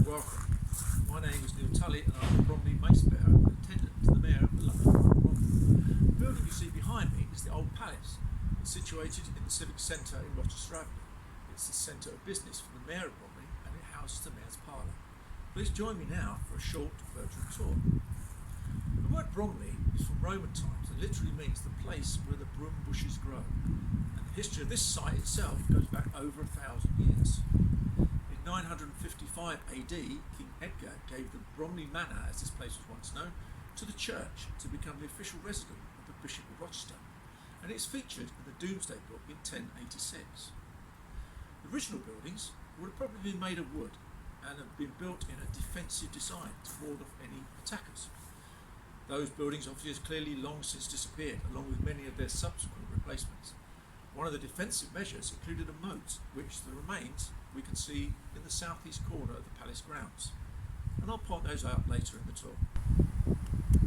welcome. My name is Neil Tully and I'm the Bromley Macebearer and Attendant to the Mayor of London Bromley. The building you see behind me is the Old Palace. It's situated in the Civic Centre in Rochester Avenue. It's the centre of business for the Mayor of Bromley and it houses the Mayors Parlour. Please join me now for a short virtual tour. The word Bromley is from Roman times and literally means the place where the broom bushes grow. And the history of this site itself goes back over 1,000 years. In 955 AD, King Edgar gave the Bromley Manor, as this place was once known, to the church to become the official resident of the Bishop of Rochester, and it's featured in the Domesday Book in 1086. The original buildings would have probably been made of wood and have been built in a defensive design to ward off any attackers. Those buildings obviously have clearly long since disappeared, along with many of their subsequent replacements. One of the defensive measures included a moat, which the remains we can see in the southeast corner of the palace grounds, and I'll point those out later in the tour.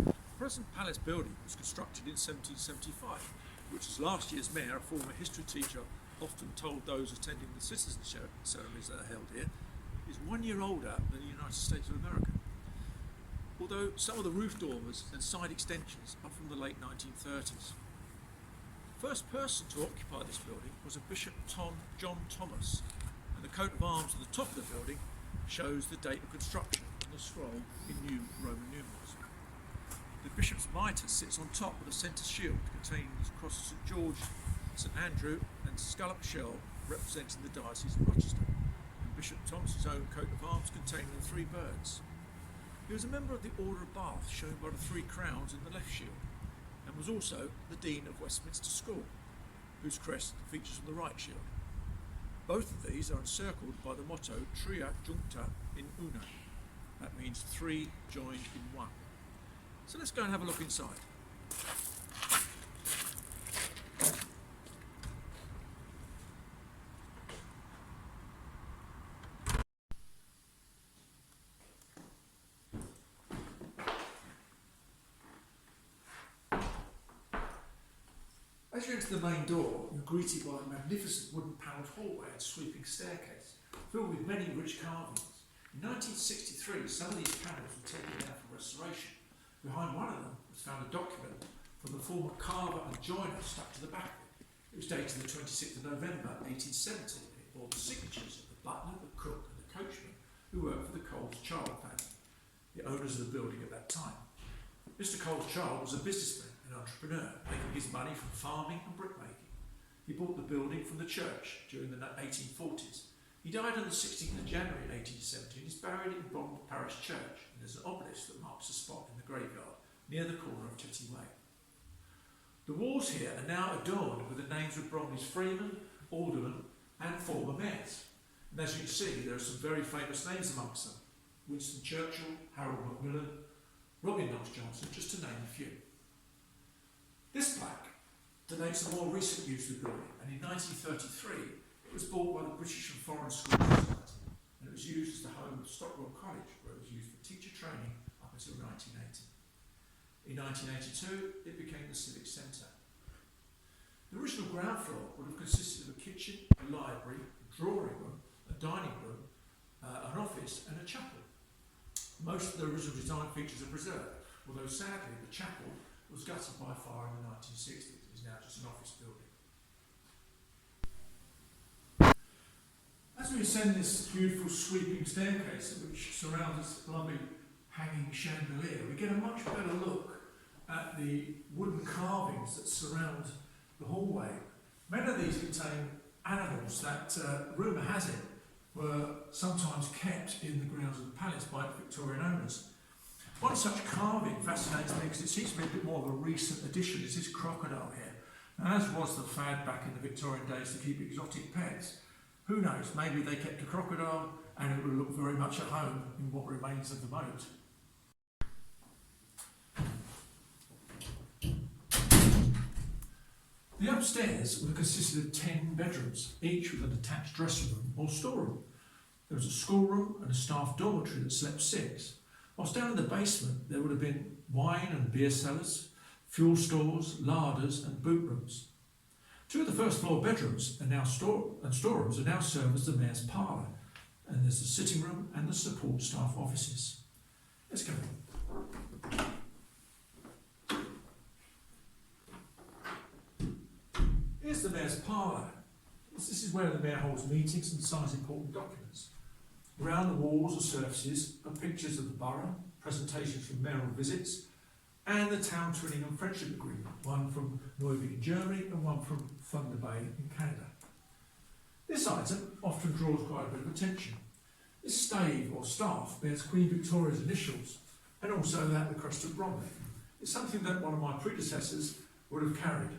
The present palace building was constructed in 1775, which, as last year's mayor, a former history teacher, often told those attending the citizenship ceremonies that are held here, is 1 year older than the United States of America. Although some of the roof dormers and side extensions are from the late 1930s. The first person to occupy this building was a Bishop John Thomas, and the coat of arms at the top of the building shows the date of construction on the scroll in new Roman numerals. The bishop's mitre sits on top of the centre shield containing the cross of St George, St Andrew and scallop shell representing the Diocese of Rochester, and Bishop Thomas's own coat of arms containing the three birds. He was a member of the Order of Bath, shown by the three crowns in the left shield, and was also the Dean of Westminster School, whose crest features on the right shield. Both of these are encircled by the motto Tria Juncta in Una. That means three joined in one. So let's go and have a look inside. As you enter the main door, you're greeted by a magnificent wooden panelled hallway and sweeping staircase, filled with many rich carvings. In 1963, some of these panels were taken down for restoration. Behind one of them was found a document from the former carver and joiner stuck to the back of it. It was dated the 26th of November 1870, and it bore the signatures of the butler, the cook and the coachman who worked for the Coles-Child family, the owners of the building at that time. Mr. Coles-Child was a businessman and entrepreneur, making his money from farming and brickmaking. He bought the building from the church during the 1840s. He died on the 16th of January 1870 and is buried in Bromley Parish Church, and there's an obelisk that marks the spot in the graveyard near the corner of Titty Way. The walls here are now adorned with the names of Bromley's freemen, aldermen and former mayors. And as you can see, there are some very famous names amongst them: Winston Churchill, Harold Macmillan, Robin Knox-Johnson, just to name a few. This plaque denotes a more recent use of the building, and in 1933 it was bought by the British and Foreign School Society, and it was used as the home of Stockwell College, where it was used for teacher training up until 1980. In 1982 it became the Civic Centre. The original ground floor would have consisted of a kitchen, a library, a drawing room, a dining room, an office and a chapel. Most of the original design features are preserved, although sadly the chapel was gutted by fire in the 1960s. It is now just an office building. As we ascend this beautiful sweeping staircase which surrounds this lovely hanging chandelier, we get a much better look at the wooden carvings that surround the hallway. Many of these contain animals that, rumour has it, were sometimes kept in the grounds of the palace by the Victorian owners. One such carving fascinates me because it seems to be a bit more of a recent addition. Is this crocodile here? Now, as was the fad back in the Victorian days to keep exotic pets, who knows, maybe they kept a crocodile and it would look very much at home in what remains of the moat. The upstairs would have consisted of 10 bedrooms, each with an attached dressing room or storeroom. There was a schoolroom and a staff dormitory that slept 6. Whilst down in the basement there would have been wine and beer cellars, fuel stores, larders and boot rooms. 2 of the first floor bedrooms and storerooms are now served as the Mayor's Parlour, And there's the sitting room and the support staff offices. Let's go. Here's the Mayor's Parlour. This is where the Mayor holds meetings and signs important documents. Around the walls or surfaces are pictures of the borough, presentations from mayoral visits, and the Town Twinning and Friendship Agreement, one from Neuwied in Germany and one from Thunder Bay in Canada. This item often draws quite a bit of attention. This stave or staff bears Queen Victoria's initials and also that of the crest of Bromley. It's something that one of my predecessors would have carried.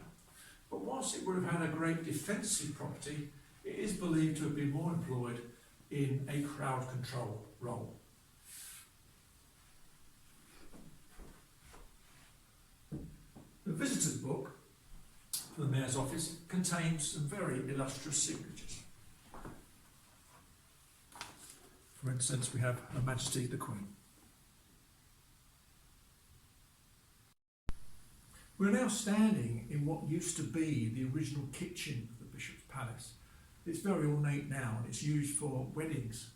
But whilst it would have had a great defensive property, it is believed to have been more employed in a crowd control role. The visitors book for the Mayor's office contains some very illustrious signatures. For instance, we have Her Majesty the Queen. We're now standing in what used to be the original kitchen of the Bishop's Palace. It's very ornate now and it's used for weddings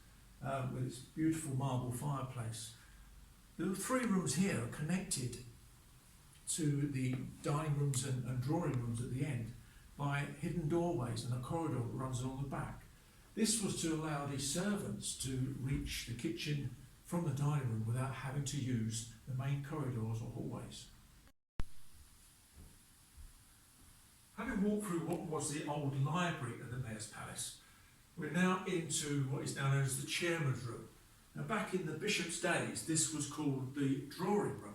with its beautiful marble fireplace. The three rooms here are connected to the dining rooms and drawing rooms at the end by hidden doorways and a corridor that runs along the back. This was to allow the servants to reach the kitchen from the dining room without having to use the main corridors or hallways. Having walked through what was the old library of the Mayor's Palace, we're now into what is now known as the Chairman's Room. Now, back in the Bishop's days, this was called the drawing room.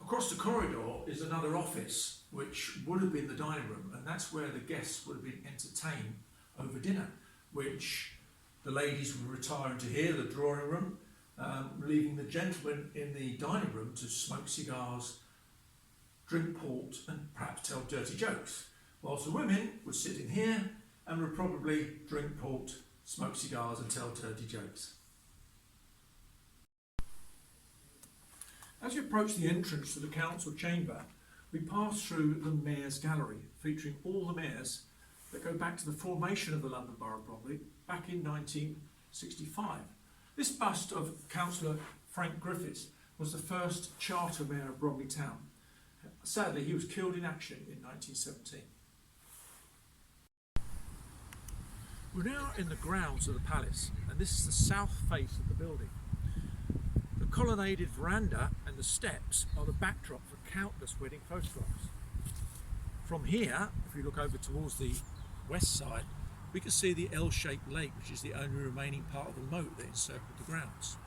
Across the corridor is another office, which would have been the dining room, and that's where the guests would have been entertained over dinner, which the ladies would retire into here, the drawing room, leaving the gentlemen in the dining room to smoke cigars, drink port and perhaps tell dirty jokes, whilst the women would sit in here and would probably drink port, smoke cigars and tell dirty jokes. As you approach the entrance to the council chamber, we pass through the Mayor's Gallery, featuring all the mayors that go back to the formation of the London Borough of Bromley back in 1965. This bust of Councillor Frank Griffiths was the first charter mayor of Bromley Town. Sadly, he was killed in action in 1917. We're now in the grounds of the palace, and this is the south face of the building. The colonnaded veranda and the steps are the backdrop for countless wedding photographs. From here, if you look over towards the west side, we can see the L-shaped lake, which is the only remaining part of the moat that encircled the grounds.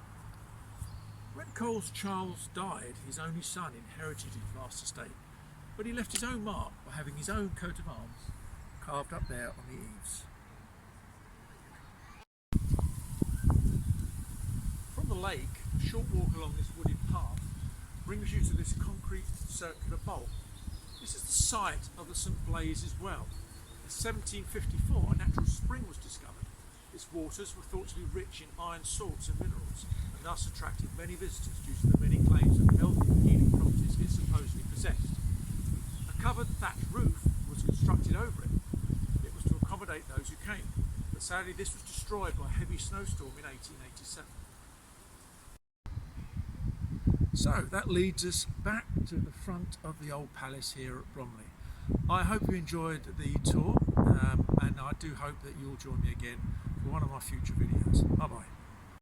When Coles Charles died, his only son inherited his vast estate, but he left his own mark by having his own coat of arms carved up there on the eaves. From the lake, a short walk along this wooded path brings you to this concrete circular bowl. This is the site of the St Blaise's well. In 1754, a natural spring was discovered. Its waters were thought to be rich in iron salts and minerals, and thus attracted many visitors due to the many claims of health and healing properties it supposedly possessed. A covered thatched roof was constructed over it. It was to accommodate those who came, but sadly this was destroyed by a heavy snowstorm in 1887. So that leads us back to the front of the old palace here at Bromley. I hope you enjoyed the tour, and I do hope that you'll join me again for one of my future videos. Bye bye.